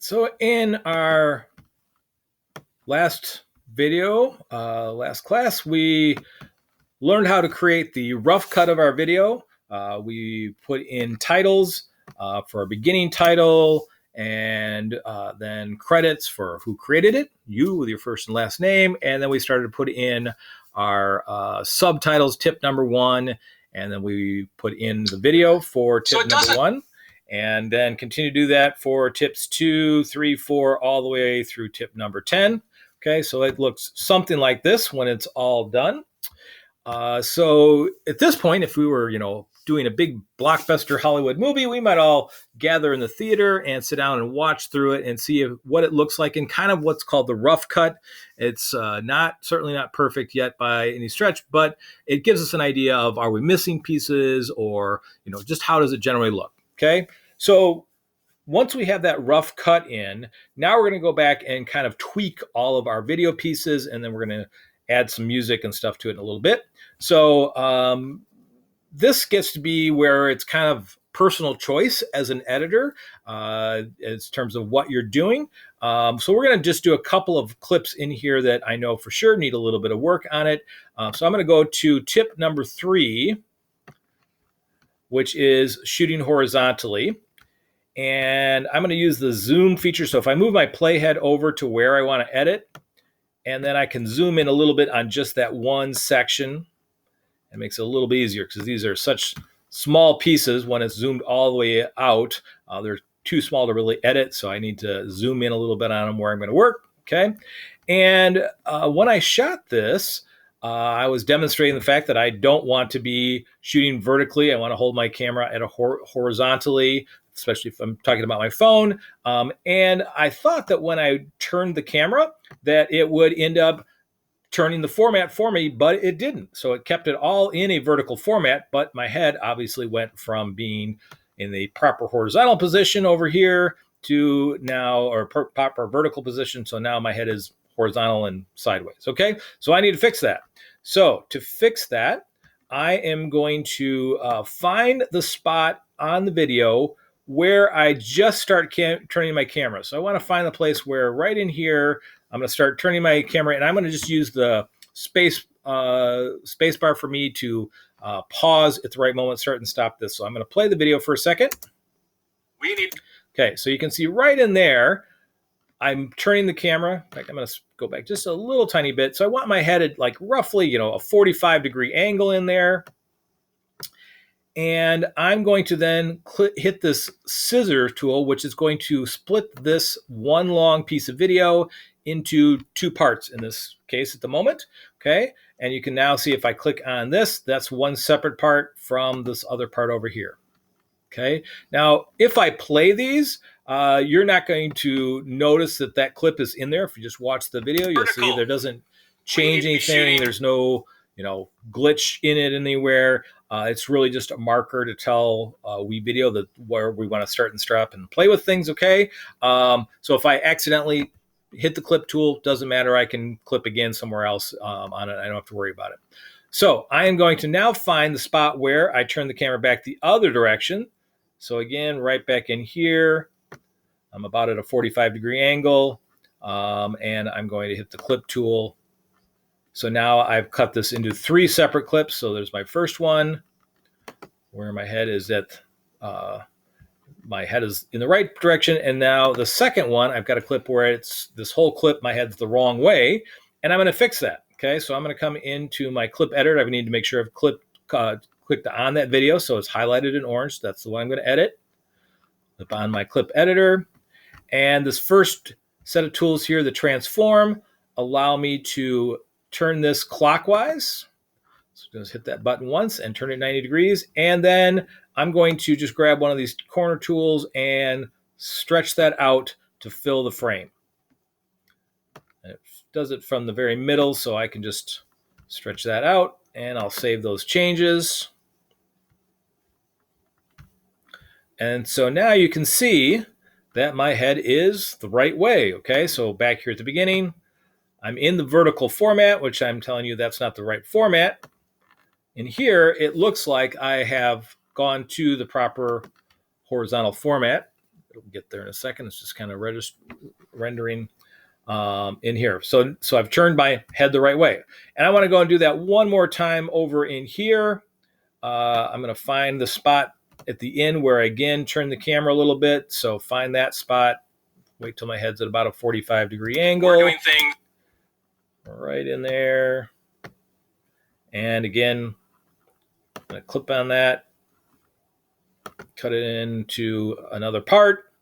So in our last video, last class, we learned how to create the rough cut of our video. We put in titles for a beginning title and then credits for who created it, you with your first and last name. And then we started to put in our subtitles, tip number 1. And then we put in the video for tip number 1. And then continue to do that for tips 2, 3, 4, all the way through tip number 10. Okay, so it looks something like this when it's all done. So at this point, if we were, doing a big blockbuster Hollywood movie, we might all gather in the theater and sit down and watch through it and see what it looks like in kind of what's called the rough cut. It's certainly not perfect yet by any stretch, but it gives us an idea of, are we missing pieces, or, just how does it generally look? Okay. So once we have that rough cut in, now we're going to go back and kind of tweak all of our video pieces, and then we're going to add some music and stuff to it in a little bit. So this gets to be where it's kind of personal choice as an editor in terms of what you're doing. So we're going to just do a couple of clips in here that I know for sure need a little bit of work on it. So I'm going to go to tip number 3, which is shooting horizontally. And I'm going to use the zoom feature. So if I move my playhead over to where I want to edit, and then I can zoom in a little bit on just that one section, it makes it a little bit easier because these are such small pieces. When it's zoomed all the way out, they're too small to really edit. So I need to zoom in a little bit on them where I'm going to work. Okay. And when I shot this, I was demonstrating the fact that I don't want to be shooting vertically. I want to hold my camera at a horizontally, especially if I'm talking about my phone. And I thought that when I turned the camera, that it would end up turning the format for me, but it didn't. So it kept it all in a vertical format, but my head obviously went from being in the proper horizontal position over here to now, or proper vertical position. So now my head is horizontal and sideways. Okay. So I need to fix that. So to fix that, I am going to find the spot on the video where I just start turning my camera. So I want to find the place where right in here, I'm going to start turning my camera, and I'm going to just use the space bar for me to pause at the right moment, start and stop this. So I'm going to play the video for a second. Okay, so you can see right in there, I'm turning the camera. In fact, I'm going to go back just a little tiny bit. So I want my head at like roughly, a 45-degree angle in there. And I'm going to then hit this scissor tool, which is going to split this one long piece of video into 2 parts in this case at the moment. Okay. And you can now see if I click on this, that's one separate part from this other part over here. Okay. Now, if I play these, you're not going to notice that clip is in there. If you just watch the video, you'll see there doesn't change anything. There's no, glitch in it anywhere. It's really just a marker to tell WeVideo where we want to start and stop and play with things. Okay. So if I accidentally hit the clip tool, doesn't matter. I can clip again somewhere else on it. I don't have to worry about it. So I am going to now find the spot where I turn the camera back the other direction. So again, right back in here, I'm about at a 45-degree angle, and I'm going to hit the clip tool. So now I've cut this into 3 separate clips. So there's my first one where my head is in the right direction. And now the second one, I've got a clip where it's this whole clip, my head's the wrong way, and I'm going to fix that. Okay. So I'm going to come into my clip editor. I need to make sure I've clicked on that video. So it's highlighted in orange. That's the one I'm going to edit. Clip on my clip editor. And this first set of tools here, the transform, allow me to turn this clockwise. So just hit that button once and turn it 90 degrees. And then I'm going to just grab one of these corner tools and stretch that out to fill the frame. And it does it from the very middle, so I can just stretch that out, and I'll save those changes. And so now you can see that my head is the right way. Okay, so back here at the beginning, I'm in the vertical format, which I'm telling you that's not the right format. In here, it looks like I have gone to the proper horizontal format. It'll get there in a second. It's just kind of rendering in here. So I've turned my head the right way. And I want to go and do that one more time over in here. I'm going to find the spot at the end where I, again, turn the camera a little bit. So find that spot. Wait till my head's at about a 45-degree angle. We're doing things right in there. And again, I'm going to clip on that, cut it into another part,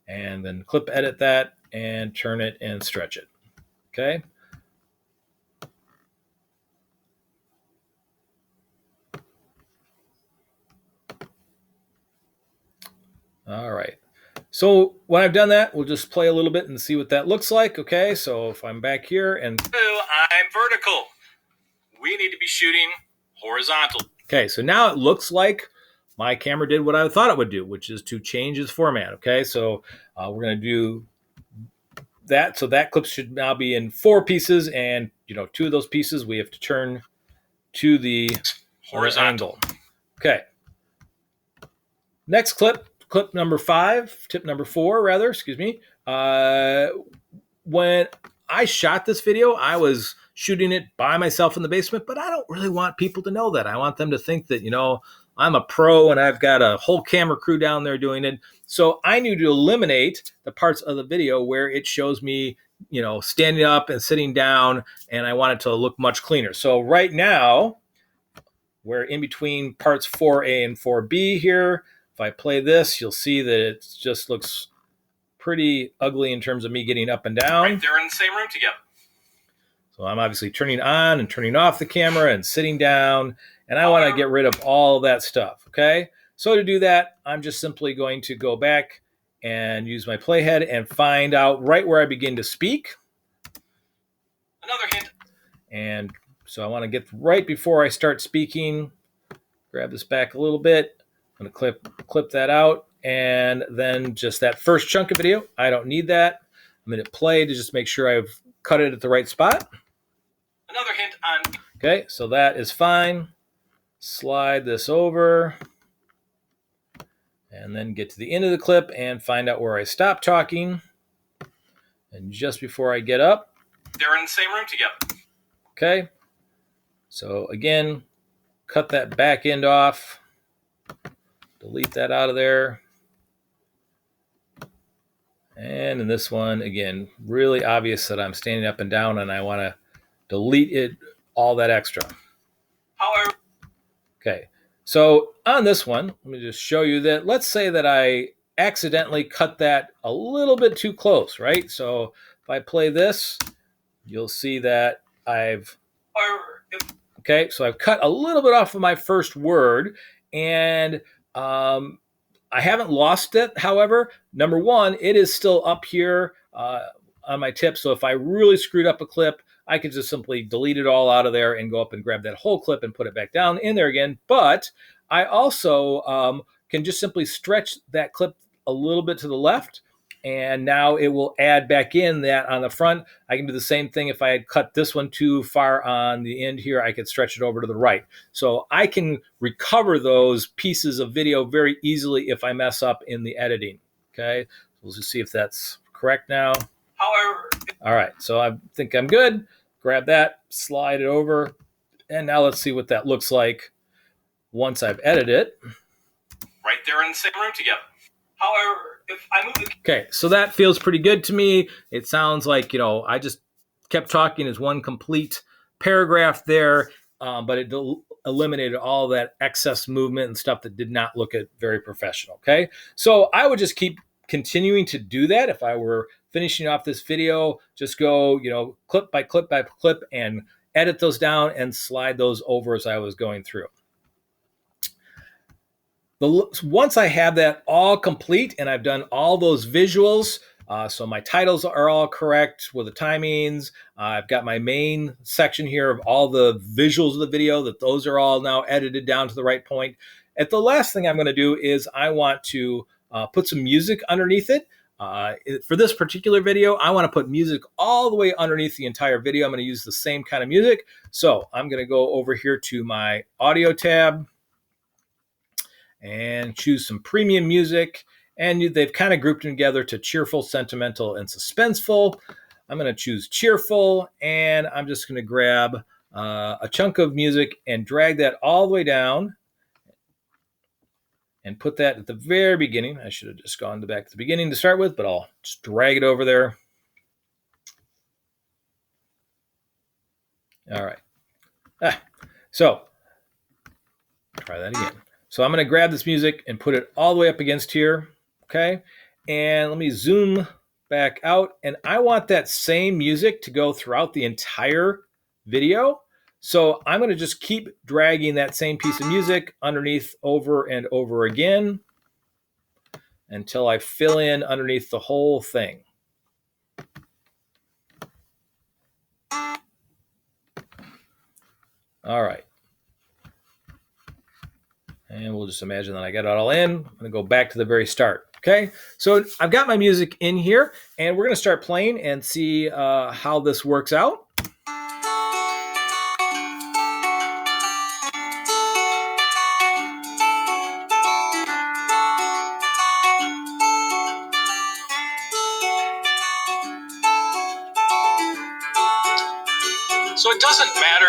and then clip edit that and turn it and stretch it. Okay. All right. So when I've done that, we'll just play a little bit and see what that looks like. Okay. So if I'm back here and I'm vertical, we need to be shooting horizontal. Okay. So now it looks like my camera did what I thought it would do, which is to change its format. Okay. So we're going to do that. So that clip should now be in 4 pieces, and 2 of those pieces we have to turn to the horizontal. Okay. Next clip number 5, tip number 4, rather, excuse me. When I shot this video, I was shooting it by myself in the basement, but I don't really want people to know that. I want them to think that, I'm a pro and I've got a whole camera crew down there doing it. So I need to eliminate the parts of the video where it shows me, standing up and sitting down, and I want it to look much cleaner. So right now, we're in between parts 4A and 4B here. If I play this, you'll see that it just looks pretty ugly in terms of me getting up and down. Right, they're in the same room together. So I'm obviously turning on and turning off the camera and sitting down, and I want to get rid of all of that stuff, okay? So to do that, I'm just simply going to go back and use my playhead and find out right where I begin to speak. Another hint. And so I want to get right before I start speaking. Grab this back a little bit. I'm going to clip that out, and then just that first chunk of video, I don't need that. I'm going to play to just make sure I've cut it at the right spot. Another hint on. Okay, so that is fine. Slide this over, and then get to the end of the clip and find out where I stop talking. And just before I get up, they're in the same room together. Okay, so again, cut that back end off. Delete that out of there. And in this one, again, really obvious that I'm standing up and down, and I want to delete it, all that extra. However, okay, so on this one, let me just show you that. Let's say that I accidentally cut that a little bit too close, right? So if I play this, you'll see that okay, so I've cut a little bit off of my first word, and I haven't lost it. However, number one, it is still up here on my tip. So if I really screwed up a clip, I could just simply delete it all out of there and go up and grab that whole clip and put it back down in there again. But I also can just simply stretch that clip a little bit to the left, and now it will add back in that on the front. I can do the same thing if I had cut this one too far on the end here. I could stretch it over to the right. So I can recover those pieces of video very easily if I mess up in the editing. Okay, we'll just see if that's correct now. However, all right, so I think I'm good. Grab that, slide it over, and now let's see what that looks like once I've edited it. Right there in the same room together. However, if I move it. Okay, so that feels pretty good to me. It sounds like, I just kept talking as one complete paragraph there, but it eliminated all that excess movement and stuff that did not look very professional, okay? So I would just keep continuing to do that. If I were finishing off this video, just go, clip by clip by clip and edit those down and slide those over as I was going through. Once I have that all complete and I've done all those visuals, so my titles are all correct with the timings, I've got my main section here of all the visuals of the video, that those are all now edited down to the right point. And the last thing I'm going to do is I want to put some music underneath it. For this particular video, I want to put music all the way underneath the entire video. I'm going to use the same kind of music. So I'm going to go over here to my audio tab and choose some premium music. And they've kind of grouped them together to cheerful, sentimental, and suspenseful. I'm going to choose cheerful, and I'm just going to grab a chunk of music and drag that all the way down and put that at the very beginning. I should have just gone back to the beginning to start with, but I'll just drag it over there. All right. So try that again. So I'm going to grab this music and put it all the way up against here. Okay. And let me zoom back out. And I want that same music to go throughout the entire video. So I'm going to just keep dragging that same piece of music underneath over and over again until I fill in underneath the whole thing. All right. And we'll just imagine that I got it all in. I'm going to go back to the very start. Okay, so I've got my music in here, and we're going to start playing and see how this works out. So it doesn't matter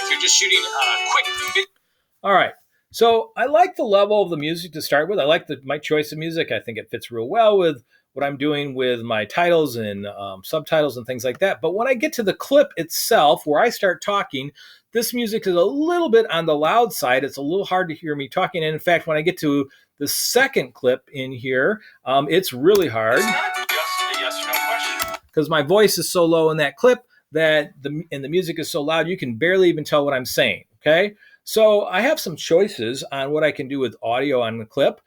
if you're just shooting a quick video. All right. So I like the level of the music to start with. I like my choice of music. I think it fits real well with what I'm doing with my titles and subtitles and things like that. But when I get to the clip itself, where I start talking, this music is a little bit on the loud side. It's a little hard to hear me talking. And in fact, when I get to the second clip in here, it's really hard. It's not just a yes or no question. Because my voice is so low in that clip that the music is so loud, you can barely even tell what I'm saying. Okay. So I have some choices on what I can do with audio on the clip.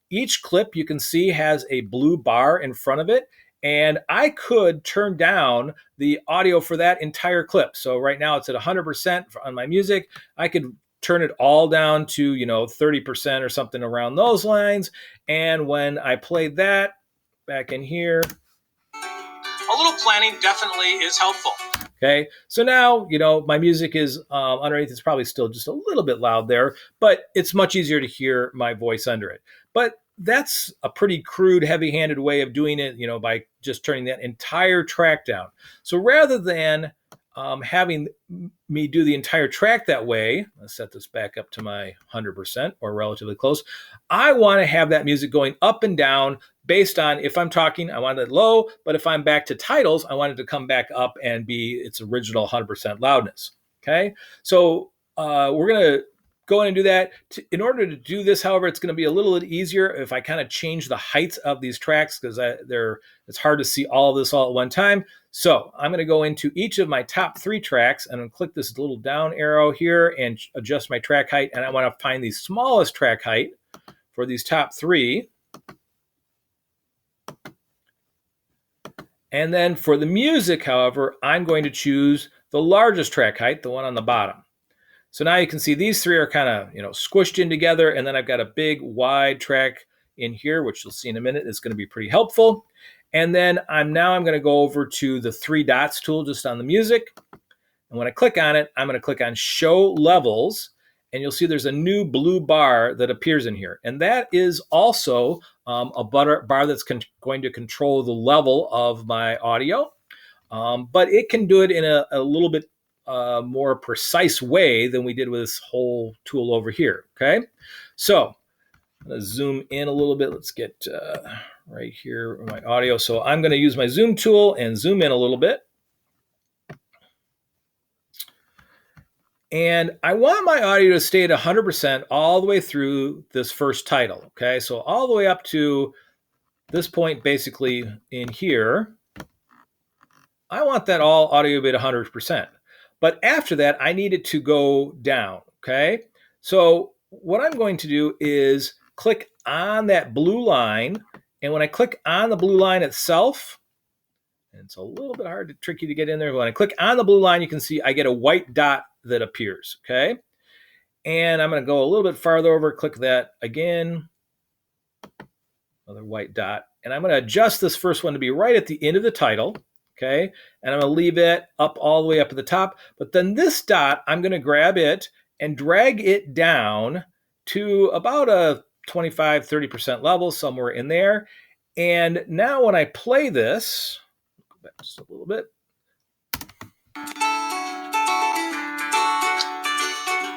Each clip you can see has a blue bar in front of it, and I could turn down the audio for that entire clip. So right now it's at 100% on my music. I could turn it all down to 30% or something around those lines. And when I play that back in here, a little planning definitely is helpful. Okay, so now, my music is underneath. It's probably still just a little bit loud there, but it's much easier to hear my voice under it. But that's a pretty crude, heavy-handed way of doing it, by just turning that entire track down. So rather than having me do the entire track that way, let's set this back up to my 100% or relatively close. I want to have that music going up and down based on if I'm talking, I want it low, but if I'm back to titles, I want it to come back up and be its original 100% loudness. Okay, so we're going to go in and do that. In order to do this, however, it's going to be a little bit easier if I kind of change the height of these tracks because it's hard to see all of this all at one time. So I'm going to go into each of my top 3 tracks and I'm going to click this little down arrow here and adjust my track height. And I want to find the smallest track height for these top 3. And then for the music, however, I'm going to choose the largest track height, the one on the bottom. So now you can see these 3 are kind of, squished in together. And then I've got a big wide track in here, which you'll see in a minute is going to be pretty helpful. And then I'm going to go over to the 3 dots tool just on the music. And when I click on it, I'm going to click on Show Levels. And you'll see there's a new blue bar that appears in here. And that is also a bar that's going to control the level of my audio. But it can do it in a little bit more precise way than we did with this whole tool over here. Okay, so I'm going to zoom in a little bit. Let's get right here my audio. So I'm going to use my zoom tool and zoom in a little bit. And I want my audio to stay at 100% all the way through this first title. Okay, so all the way up to this point, basically in here, I want that all audio to be at 100%. But after that, I need it to go down. Okay, so what I'm going to do is click on that blue line. And when I click on the blue line itself, and it's a little bit tricky to get in there. When I click on the blue line, you can see I get a white dot that appears, okay? And I'm going to go a little bit farther over, click that again, another white dot. And I'm going to adjust this first one to be right at the end of the title, okay? And I'm going to leave it up all the way up at the top. But then this dot, I'm going to grab it and drag it down to about a 25, 30% level, somewhere in there. And now when I play this, go back just a little bit.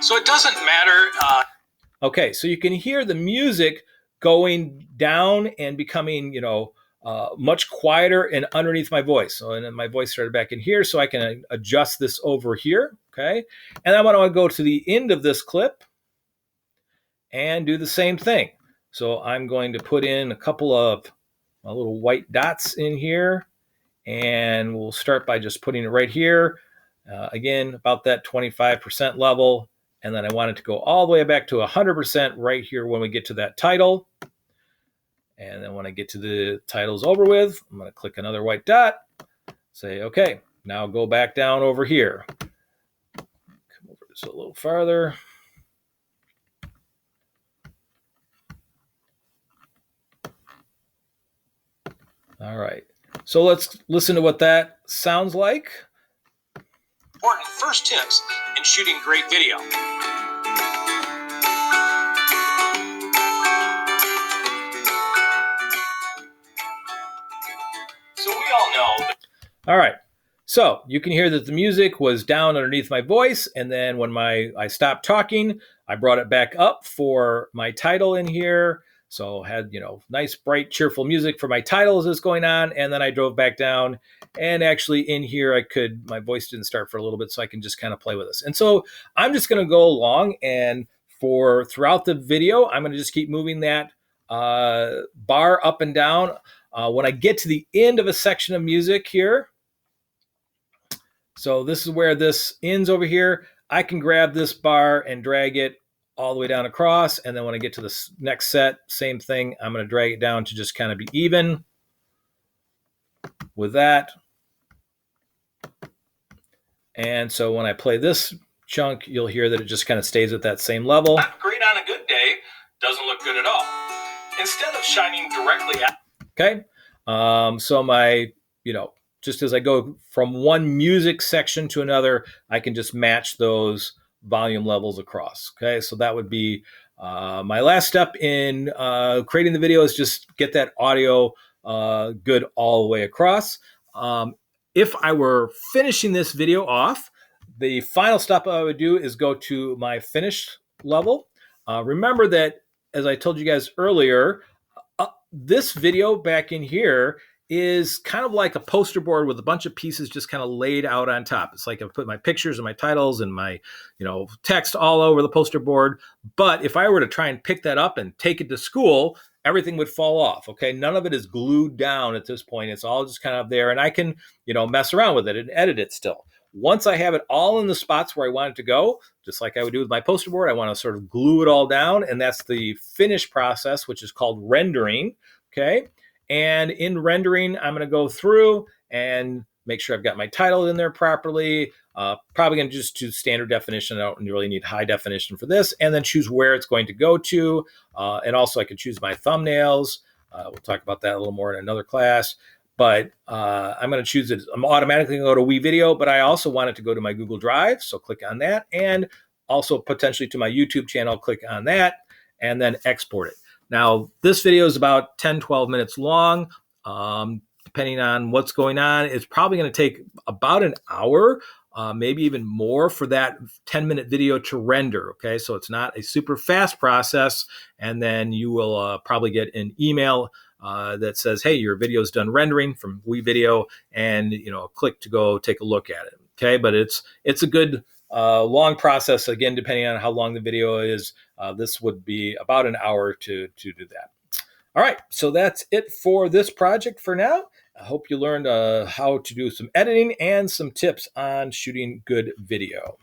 So it doesn't matter. Okay, so you can hear the music going down and becoming, much quieter and underneath my voice. So, and then my voice started back in here, so I can adjust this over here. Okay, and I want to go to the end of this clip and do the same thing. So I'm going to put in a couple of little white dots in here, and we'll start by just putting it right here. Again, about that 25% level. And then I want it to go all the way back to 100% right here when we get to that title. And then when I get to the titles over with, I'm going to click another white dot, say, okay, now go back down over here. Come over just a little farther. All right, so let's listen to what that sounds like. Important first tips in shooting great video. So we all know that. All right, so you can hear that the music was down underneath my voice, and then when I stopped talking, I brought it back up for my title in here. So had, nice, bright, cheerful music for my title as it's going on, and then I drove back down, and actually in here my voice didn't start for a little bit, so I can just kind of play with this. And so I'm just going to go along, and throughout the video, I'm going to just keep moving that bar up and down. When I get to the end of a section of music here, so this is where this ends over here, I can grab this bar and drag it all the way down across. And then when I get to the next set, same thing. I'm going to drag it down to just kind of be even with that. And so when I play this chunk, you'll hear that it just kind of stays at that same level. Not great on a good day, doesn't look good at all. Instead of shining directly at. Okay. So my, just as I go from one music section to another, I can just match those volume levels across. Okay, so that would be my last step in creating the video, is just get that audio good all the way across. If I were finishing this video off, the final step I would do is go to my finished level. Remember that, as I told you guys earlier, this video back in here is kind of like a poster board with a bunch of pieces just kind of laid out on top. It's like I've put my pictures and my titles and my, text all over the poster board. But if I were to try and pick that up and take it to school, everything would fall off. Okay. None of it is glued down at this point. It's all just kind of there, and I can, mess around with it and edit it still. Once I have it all in the spots where I want it to go, just like I would do with my poster board, I want to sort of glue it all down. And that's the finish process, which is called rendering. Okay. And in rendering, I'm going to go through and make sure I've got my title in there properly. Probably going to just choose standard definition. I don't really need high definition for this. And then choose where it's going to go to. And also I can choose my thumbnails. We'll talk about that a little more in another class. But I'm going to choose it. I'm automatically going to go to WeVideo, but I also want it to go to my Google Drive. So click on that. And also potentially to my YouTube channel, click on that, and then export it. Now, this video is about 10, 12 minutes long. Depending on what's going on, it's probably going to take about an hour, maybe even more, for that 10-minute video to render. Okay, so it's not a super fast process. And then you will probably get an email that says, hey, your video is done rendering from WeVideo, and click to go take a look at it. Okay, but it's a good long process. Again, depending on how long the video is, this would be about an hour to do that. All right, so that's it for this project for now. I hope you learned how to do some editing and some tips on shooting good video.